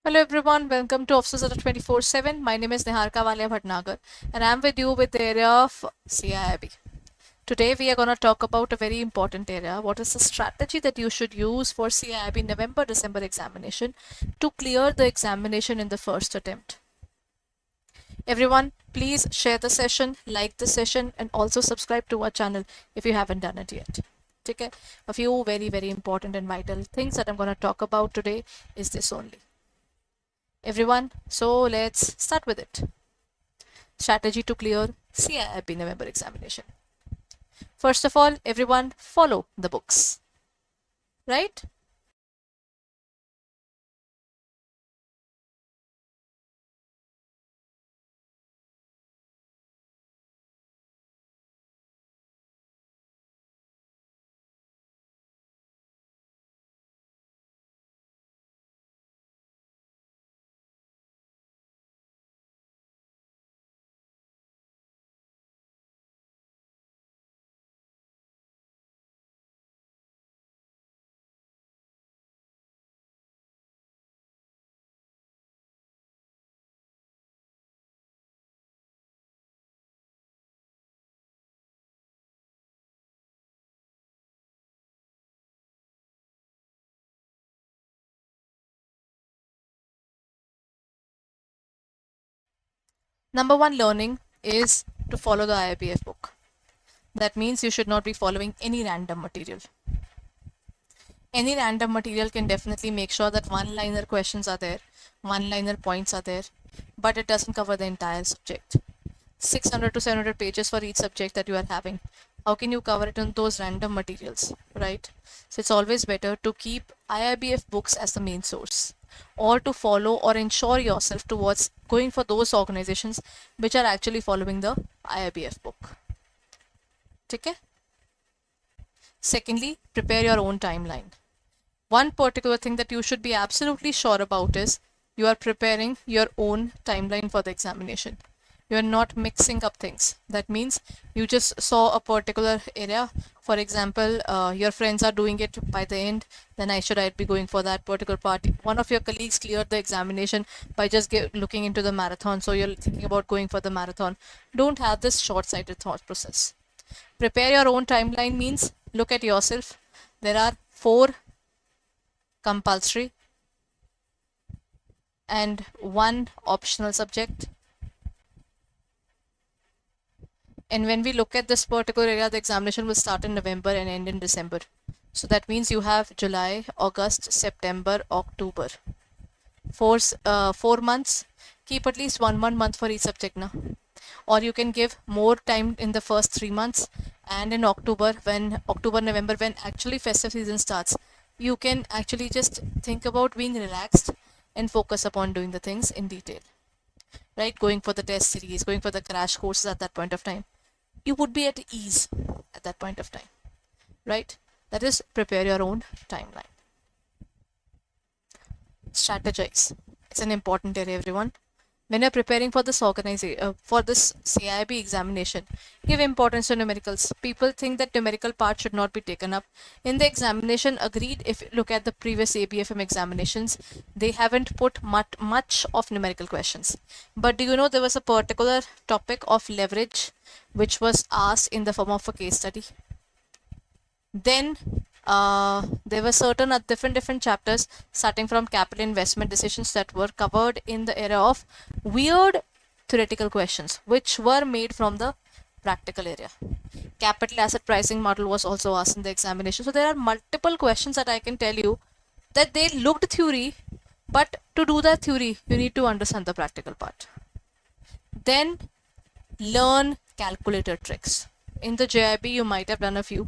Hello everyone, welcome to Officers at 24/7. My name is Niharika Valia Bhatnagar and I'm with you with the area of CAIIB. Today we are going to talk about a very important area. What is the strategy that you should use for CAIIB November-December examination to clear the examination in the first attempt? Everyone, please share the session, like the session and also subscribe to our channel if you haven't done it yet. Okay? A few very important and vital things that I'm going to talk about today is this only. Everyone, so let's start with it. Strategy to clear CAIIB November examination. First of all, everyone follow the books, right? Number one learning is to follow the IIBF book. That means you should not be following any random material. Any random material can definitely make sure that one-liner questions are there, one-liner points are there, but it doesn't cover the entire subject. 600 to 700 pages for each subject that you are having. How can you cover it in those random materials, right? So it's always better to keep IIBF books as the main source, or to follow or ensure yourself towards going for those organizations which are actually following the IIBF book. Okay? Secondly, prepare your own timeline. One particular thing that you should be absolutely sure about is you are preparing your own timeline for the examination. You are not mixing up things. That means you just saw a particular area. For example, your friends are doing it by the end, then I'd be going for that particular part. One of your colleagues cleared the examination by just looking into the marathon, so you're thinking about going for the marathon. Don't have this short-sighted thought process. Prepare your own timeline means look at yourself. There are 4 compulsory and 1 optional subject. And when we look at this particular area, the examination will start in November and end in December. So that means you have July, August, September, October. 4 months. Keep at least one month for each subject now. Or you can give more time in the first 3 months, and in October, November, when actually festive season starts, you can actually just think about being relaxed and focus upon doing the things in detail, right? Going for the test series, going for the crash courses at that point of time. You would be at ease at that point of time, right? That is, prepare your own timeline. Strategize. It's an important area, everyone. When you're preparing for this for this CAIIB examination, give importance to numericals. People think that numerical part should not be taken up in the examination. Agreed. If you look at the previous ABFM examinations, they haven't put much of numerical questions. But do you know there was a particular topic of leverage which was asked in the form of a case study? Then there were certain different chapters starting from capital investment decisions that were covered in the area of weird theoretical questions which were made from the practical area. Capital asset pricing model was also asked in the examination. So there are multiple questions that I can tell you that they looked theory, but to do that theory you need to understand the practical part. Then learn calculator tricks. In the JAIIB you might have done a few.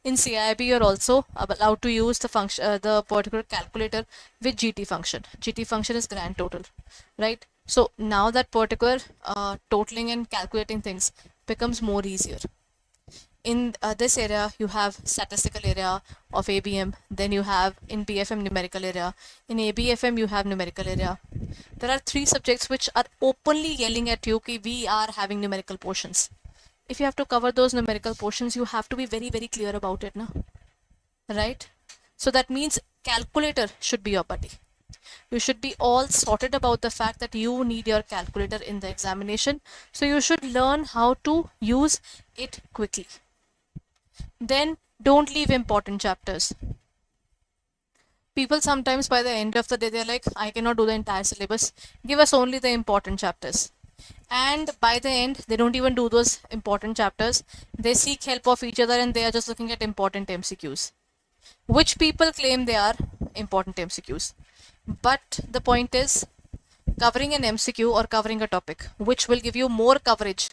In CAIIB you're also allowed to use the function, the particular calculator with GT function. GT function is grand total, right? So now that particular totaling and calculating things becomes more easier. In this area you have statistical area of ABM, then you have in BFM numerical area, in ABFM you have numerical area. There are 3 subjects which are openly yelling at you कि we are having numerical portions. If you have to cover those numerical portions, you have to be very clear about it, na? Right? So that means calculator should be your buddy. You should be all sorted about the fact that you need your calculator in the examination. So you should learn how to use it quickly. Then don't leave important chapters. People sometimes by the end of the day, they're like, I cannot do the entire syllabus. Give us only the important chapters. And by the end, they don't even do those important chapters. They seek help of each other and they are just looking at important MCQs, which people claim they are important MCQs. But the point is, covering an MCQ or covering a topic, which will give you more coverage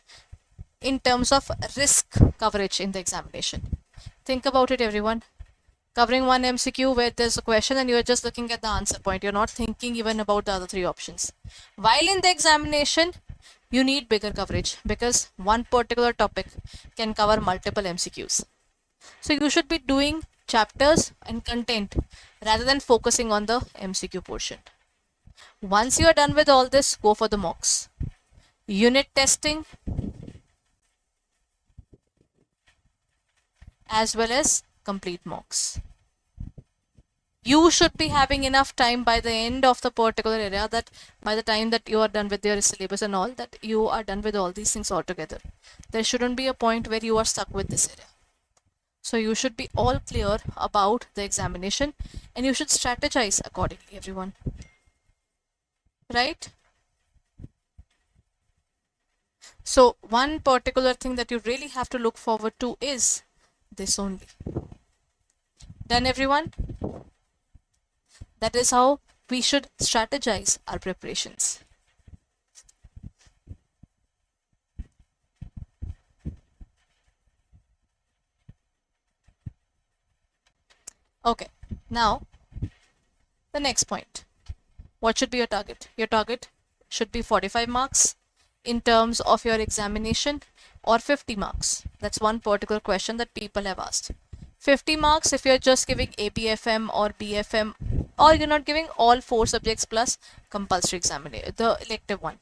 in terms of risk coverage in the examination. Think about it, everyone. Covering one MCQ where there's a question and you're just looking at the answer point. You're not thinking even about the other three options. While in the examination, you need bigger coverage because one particular topic can cover multiple MCQs. So you should be doing chapters and content rather than focusing on the MCQ portion. Once you are done with all this, go for the mocks. Unit testing as well as complete mocks. You should be having enough time by the end of the particular area, that by the time that you are done with your syllabus and all, that you are done with all these things altogether. There shouldn't be a point where you are stuck with this area. So you should be all clear about the examination and you should strategize accordingly, everyone. Right? So one particular thing that you really have to look forward to is this only. Done, everyone? That is how we should strategize our preparations. Okay, now the next point. What should be your target? Your target should be 45 marks in terms of your examination or 50 marks. That's one particular question that people have asked. 50 marks if you're just giving ABFM or BFM, or you're not giving all 4 subjects plus compulsory examination, the elective one.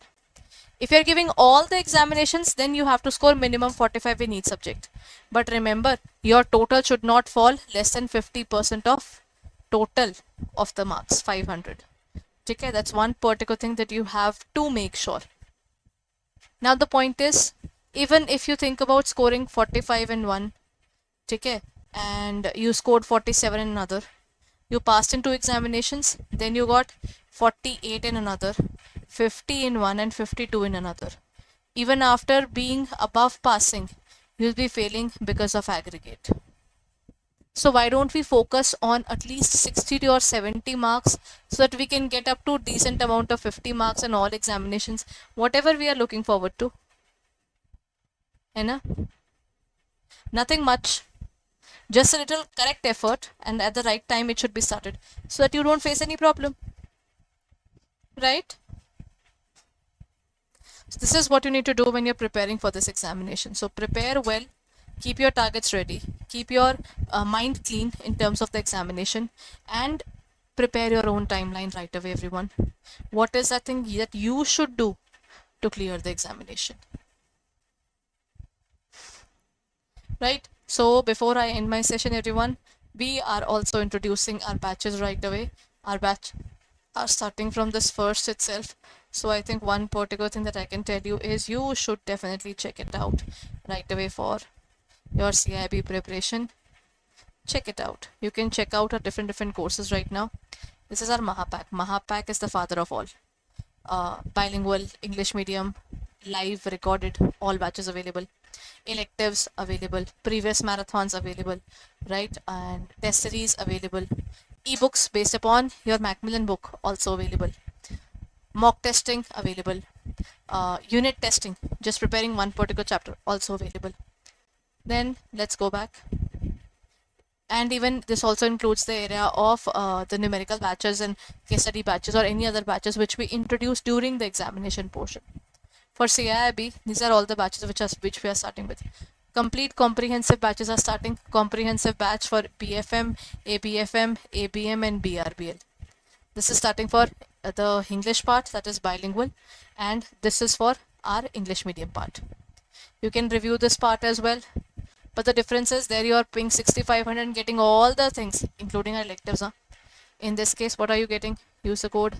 If you're giving all the examinations, then you have to score minimum 45 in each subject. But remember, your total should not fall less than 50% of total of the marks, 500. Okay, that's one particular thing that you have to make sure. Now the point is, even if you think about scoring 45 in one, okay, and you scored 47 in another, you passed in 2 examinations, then you got 48 in another, 50 in one and 52 in another. Even after being above passing, you'll be failing because of aggregate. So why don't we focus on at least 60 or 70 marks so that we can get up to decent amount of 50 marks in all examinations, whatever we are looking forward to. Nothing much. Just a little correct effort, and at the right time it should be started so that you don't face any problem. Right? So this is what you need to do when you're preparing for this examination. So prepare well, keep your targets ready, keep your mind clean in terms of the examination, and prepare your own timeline right away, everyone. What is that thing that you should do to clear the examination? Right? So before I end my session, everyone, we are also introducing our batches right away. Our batch are starting from this first itself. So I think one particular thing that I can tell you is you should definitely check it out right away for your CAIIB preparation. Check it out. You can check out our different courses right now. This is our Mahapack. Mahapack is the father of all. Bilingual, English medium, live, recorded, all batches available. Electives available, previous marathons available, right? And test series available. Ebooks based upon your Macmillan book also available. Mock testing available. Unit testing, just preparing one particular chapter, also available. Then let's go back. And even this also includes the area of the numerical batches and case study batches or any other batches which we introduce during the examination portion. For CAIIB, these are all the batches which we are starting with. Complete comprehensive batches are starting. Comprehensive batch for BFM, ABFM, ABM and BRBL. This is starting for the English part, that is bilingual, and this is for our English medium part. You can review this part as well, but the difference is there you are paying 6,500 and getting all the things including our electives. In this case, what are you getting? use the code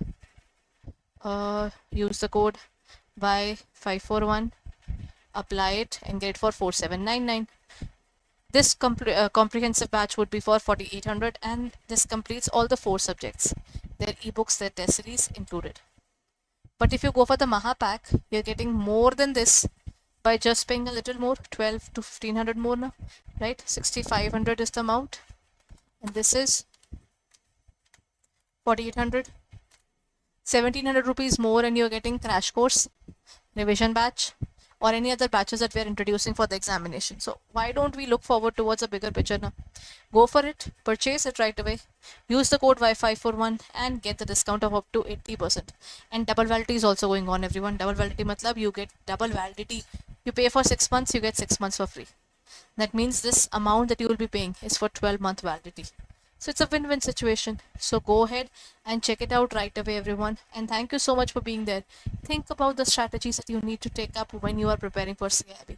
Y541, apply it and get it for 4799. This comprehensive batch would be for 4800, and this completes all the 4 subjects, their ebooks, their test series included. But if you go for the Maha pack, you're getting more than this by just paying a little more, 12 to 1500 more now, right? 6500 is the amount, and this is 4800. 1700 rupees more, and you're getting crash course, revision batch, or any other batches that we're introducing for the examination. So why don't we look forward towards a bigger picture now? Go for it, purchase it right away, use the code Y541 and get the discount of up to 80%. And double validity is also going on, everyone. Double validity matlab you get double validity. You pay for 6 months, you get 6 months for free. That means this amount that you will be paying is for 12-month validity. So it's a win-win situation. So go ahead and check it out right away, everyone. And thank you so much for being there. Think about the strategies that you need to take up when you are preparing for CAIIB.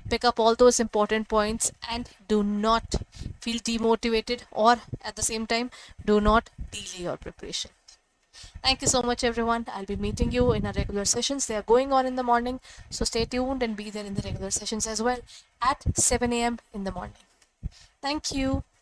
Pick up all those important points and do not feel demotivated, or at the same time, do not delay your preparation. Thank you so much, everyone. I'll be meeting you in our regular sessions. They are going on in the morning. So stay tuned and be there in the regular sessions as well at 7 a.m. in the morning. Thank you.